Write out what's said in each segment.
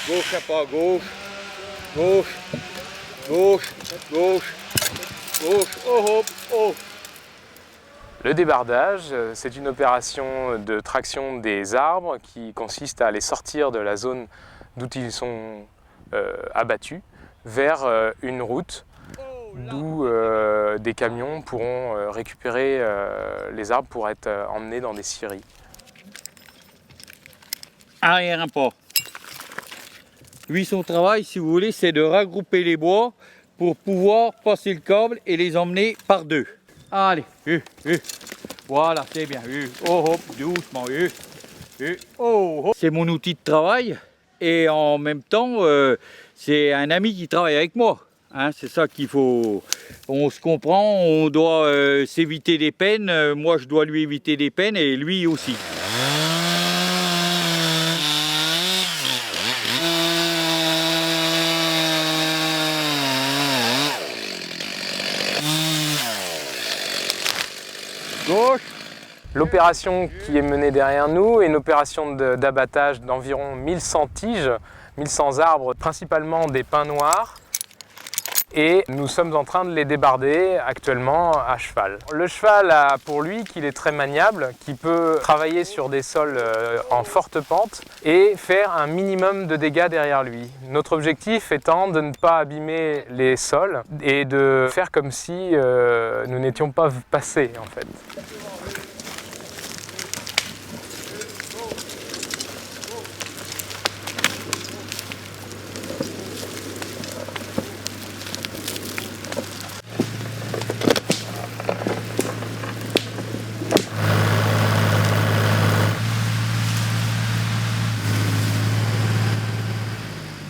Gauche à pas, gauche, gauche, gauche, gauche, gauche, oh hop, oh. Le débardage, c'est une opération de traction des arbres qui consiste à les sortir de la zone d'où ils sont abattus vers une route d'où des camions pourront récupérer les arbres pour être emmenés dans des scieries. Arrière un pas. Lui, son travail, si vous voulez, c'est de regrouper les bois pour pouvoir passer le câble et les emmener par deux. Allez, voilà, c'est bien. Oh, hop, doucement. Oh, hop. C'est mon outil de travail et en même temps, c'est un ami qui travaille avec moi. Hein, c'est ça qu'il faut. On se comprend, on doit s'éviter des peines. Moi, je dois lui éviter des peines et lui aussi. Gauche. L'opération qui est menée derrière nous est une opération d'abattage d'environ 1100 tiges, 1100 arbres, principalement des pins noirs. Et nous sommes en train de les débarder actuellement à cheval. Le cheval a pour lui qu'il est très maniable, qu'il peut travailler sur des sols en forte pente et faire un minimum de dégâts derrière lui. Notre objectif étant de ne pas abîmer les sols et de faire comme si nous n'étions pas passés en fait.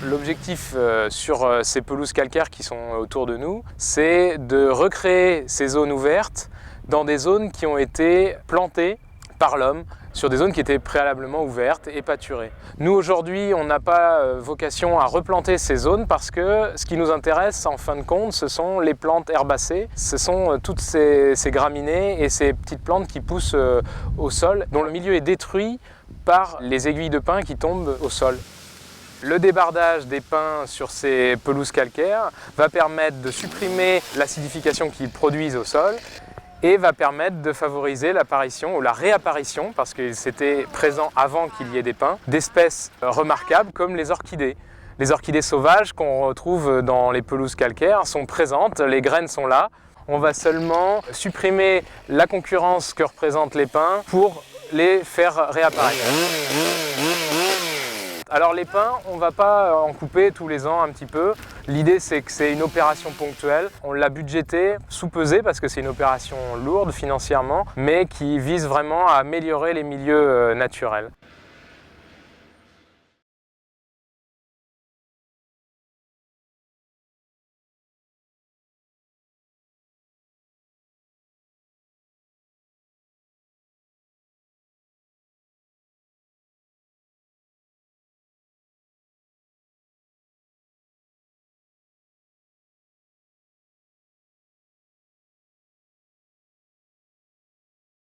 L'objectif sur ces pelouses calcaires qui sont autour de nous, c'est de recréer ces zones ouvertes dans des zones qui ont été plantées par l'homme, sur des zones qui étaient préalablement ouvertes et pâturées. Nous aujourd'hui, on n'a pas vocation à replanter ces zones parce que ce qui nous intéresse en fin de compte, ce sont les plantes herbacées, ce sont toutes ces graminées et ces petites plantes qui poussent au sol, dont le milieu est détruit par les aiguilles de pin qui tombent au sol. Le débardage des pins sur ces pelouses calcaires va permettre de supprimer l'acidification qu'ils produisent au sol et va permettre de favoriser l'apparition ou la réapparition, parce qu'ils étaient présents avant qu'il y ait des pins, d'espèces remarquables comme les orchidées. Les orchidées sauvages qu'on retrouve dans les pelouses calcaires sont présentes, les graines sont là. On va seulement supprimer la concurrence que représentent les pins pour les faire réapparaître. Alors les pins, on ne va pas en couper tous les ans un petit peu. L'idée c'est que c'est une opération ponctuelle. On l'a budgété, sous-pesé parce que c'est une opération lourde financièrement, mais qui vise vraiment à améliorer les milieux naturels.